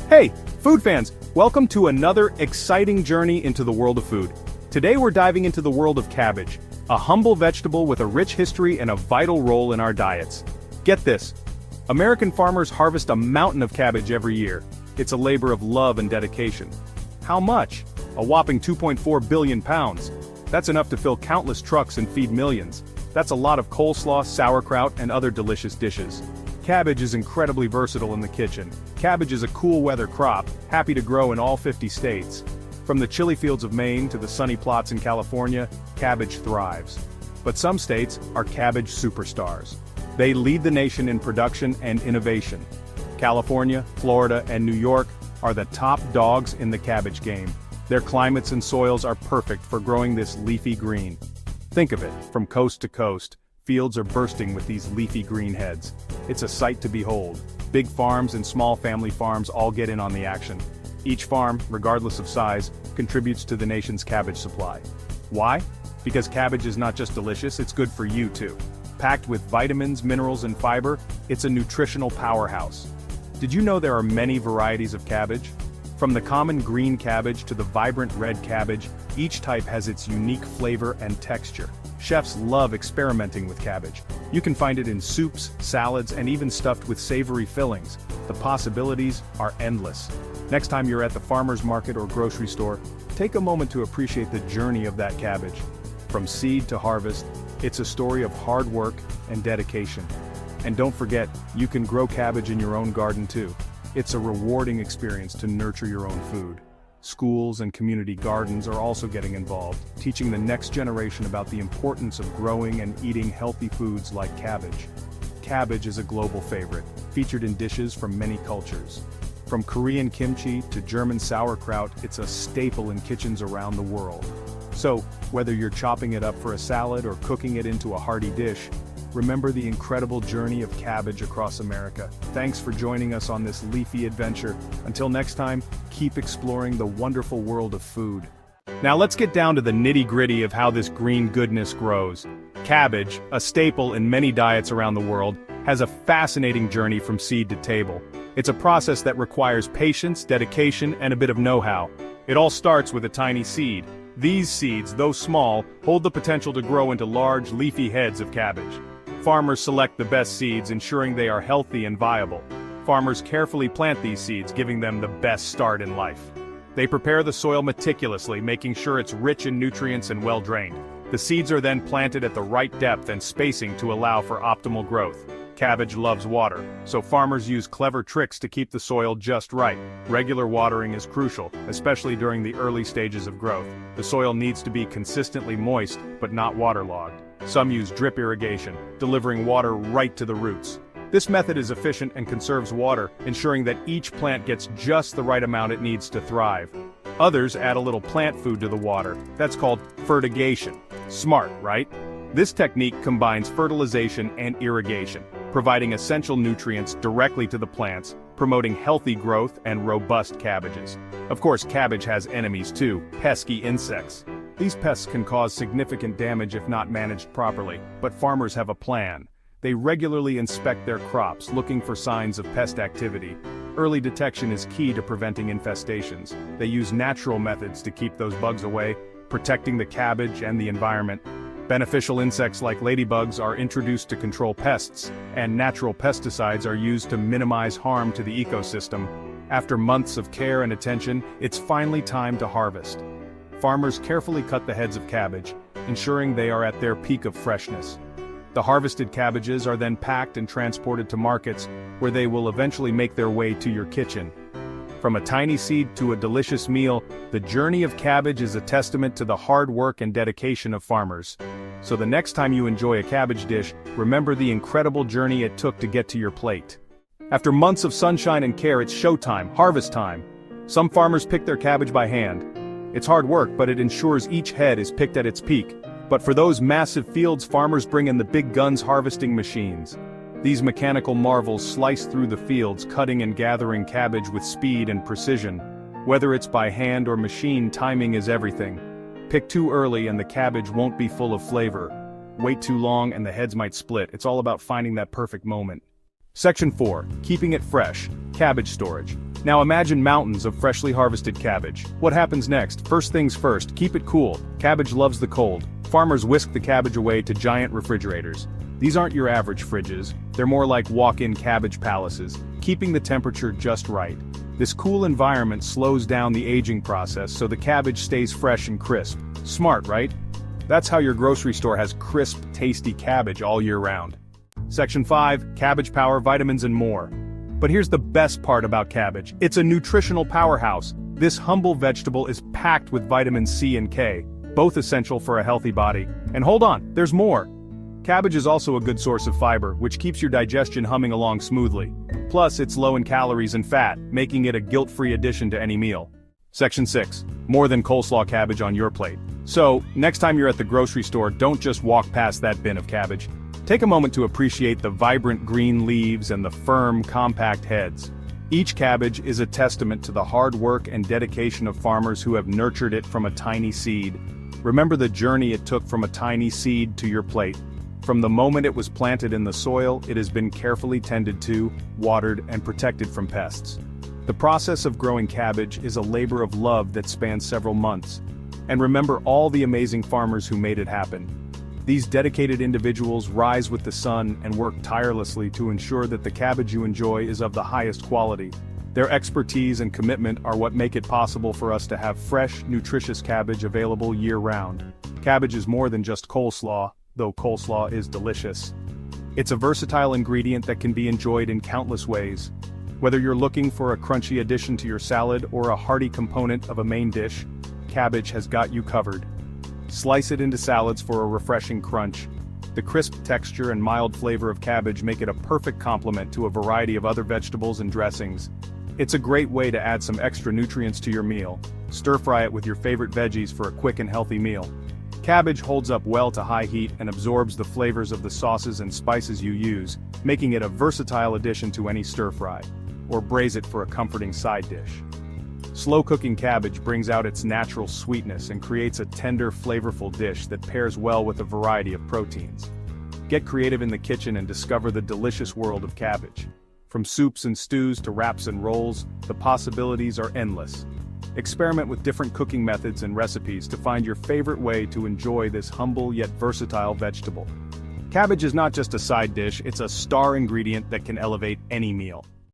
Hey, food fans, welcome to another exciting journey into the world of food. Today we're diving into the world of cabbage, a humble vegetable with a rich history and a vital role in our diets. Get this, American farmers harvest a mountain of cabbage every year. It's a labor of love and dedication. How much? A whopping 2.4 billion pounds. That's enough to fill countless trucks and feed millions. That's a lot of coleslaw, sauerkraut, and other delicious dishes. Cabbage is incredibly versatile in the kitchen. Cabbage is a cool weather crop, happy to grow in all 50 states. From the chilly fields of Maine to the sunny plots in California, cabbage thrives. But some states are cabbage superstars. They lead the nation in production and innovation. California, Florida, and New York are the top dogs in the cabbage game. Their climates and soils are perfect for growing this leafy green. Think of it, from coast to coast, fields are bursting with these leafy green heads. It's a sight to behold. Big farms and small family farms all get in on the action. Each farm, regardless of size, contributes to the nation's cabbage supply. Why? Because cabbage is not just delicious, it's good for you too. Packed with vitamins, minerals, and fiber, it's a nutritional powerhouse. Did you know there are many varieties of cabbage? From the common green cabbage to the vibrant red cabbage, each type has its unique flavor and texture. Chefs love experimenting with cabbage. You can find it in soups, salads, and even stuffed with savory fillings. The possibilities are endless. Next time you're at the farmer's market or grocery store, take a moment to appreciate the journey of that cabbage. From seed to harvest, it's a story of hard work and dedication. And don't forget, you can grow cabbage in your own garden too. It's a rewarding experience to nurture your own food. Schools and community gardens are also getting involved, teaching the next generation about the importance of growing and eating healthy foods like cabbage. Cabbage is a global favorite, featured in dishes from many cultures. From Korean kimchi to German sauerkraut, it's a staple in kitchens around the world. So, whether you're chopping it up for a salad or cooking it into a hearty dish, remember the incredible journey of cabbage across America. Thanks for joining us on this leafy adventure. Until next time, keep exploring the wonderful world of food. Now let's get down to the nitty-gritty of how this green goodness grows. Cabbage, a staple in many diets around the world, has a fascinating journey from seed to table. It's a process that requires patience, dedication, and a bit of know-how. It all starts with a tiny seed. These seeds, though small, hold the potential to grow into large, leafy heads of cabbage. Farmers select the best seeds, ensuring they are healthy and viable. Farmers carefully plant these seeds, giving them the best start in life. They prepare the soil meticulously, making sure it's rich in nutrients and well-drained. The seeds are then planted at the right depth and spacing to allow for optimal growth. Cabbage loves water, so farmers use clever tricks to keep the soil just right. Regular watering is crucial, especially during the early stages of growth. The soil needs to be consistently moist, but not waterlogged. Some use drip irrigation, delivering water right to the roots. This method is efficient and conserves water, ensuring that each plant gets just the right amount it needs to thrive. Others add a little plant food to the water. That's called fertigation. Smart, right? This technique combines fertilization and irrigation, providing essential nutrients directly to the plants, promoting healthy growth and robust cabbages. Of course, cabbage has enemies too, pesky insects. These pests can cause significant damage if not managed properly, but farmers have a plan. They regularly inspect their crops, looking for signs of pest activity. Early detection is key to preventing infestations. They use natural methods to keep those bugs away, protecting the cabbage and the environment. Beneficial insects like ladybugs are introduced to control pests, and natural pesticides are used to minimize harm to the ecosystem. After months of care and attention, it's finally time to harvest. Farmers carefully cut the heads of cabbage, ensuring they are at their peak of freshness. The harvested cabbages are then packed and transported to markets, where they will eventually make their way to your kitchen. From a tiny seed to a delicious meal, the journey of cabbage is a testament to the hard work and dedication of farmers. So the next time you enjoy a cabbage dish, remember the incredible journey it took to get to your plate. After months of sunshine and care, it's showtime, harvest time. Some farmers pick their cabbage by hand. It's hard work, but it ensures each head is picked at its peak. But for those massive fields, farmers bring in the big guns harvesting machines. These mechanical marvels slice through the fields, cutting and gathering cabbage with speed and precision. Whether it's by hand or machine, timing is everything. Pick too early and the cabbage won't be full of flavor. Wait too long and the heads might split. It's all about finding that perfect moment. Section 4. Keeping it fresh. Cabbage storage. Now imagine mountains of freshly harvested cabbage. What happens next? First things first, keep it cool. Cabbage loves the cold. Farmers whisk the cabbage away to giant refrigerators. These aren't your average fridges, they're more like walk-in cabbage palaces, keeping the temperature just right. This cool environment slows down the aging process so the cabbage stays fresh and crisp. Smart, right? That's how your grocery store has crisp, tasty cabbage all year round. Section 5, Cabbage Power, Vitamins and more. But here's the best part about cabbage. It's a nutritional powerhouse. This humble vegetable is packed with vitamins C and K, both essential for a healthy body. And hold on, there's more. Cabbage is also a good source of fiber, which keeps your digestion humming along smoothly. Plus, it's low in calories and fat, making it a guilt-free addition to any meal. Section 6. More than coleslaw cabbage on your plate. So, next time you're at the grocery store, don't just walk past that bin of cabbage. Take a moment to appreciate the vibrant green leaves and the firm, compact heads. Each cabbage is a testament to the hard work and dedication of farmers who have nurtured it from a tiny seed. Remember the journey it took from a tiny seed to your plate. From the moment it was planted in the soil, it has been carefully tended to, watered, and protected from pests. The process of growing cabbage is a labor of love that spans several months. And remember all the amazing farmers who made it happen. These dedicated individuals rise with the sun and work tirelessly to ensure that the cabbage you enjoy is of the highest quality. Their expertise and commitment are what make it possible for us to have fresh, nutritious cabbage available year-round. Cabbage is more than just coleslaw, though coleslaw is delicious. It's a versatile ingredient that can be enjoyed in countless ways. Whether you're looking for a crunchy addition to your salad or a hearty component of a main dish, cabbage has got you covered. Slice it into salads for a refreshing crunch. The crisp texture and mild flavor of cabbage make it a perfect complement to a variety of other vegetables and dressings. It's a great way to add some extra nutrients to your meal. Stir-fry it with your favorite veggies for a quick and healthy meal. Cabbage holds up well to high heat and absorbs the flavors of the sauces and spices you use, making it a versatile addition to any stir-fry, or braise it for a comforting side dish. Slow-cooking cabbage brings out its natural sweetness and creates a tender, flavorful dish that pairs well with a variety of proteins. Get creative in the kitchen and discover the delicious world of cabbage. From soups and stews to wraps and rolls, the possibilities are endless. Experiment with different cooking methods and recipes to find your favorite way to enjoy this humble yet versatile vegetable. Cabbage is not just a side dish, it's a star ingredient that can elevate any meal.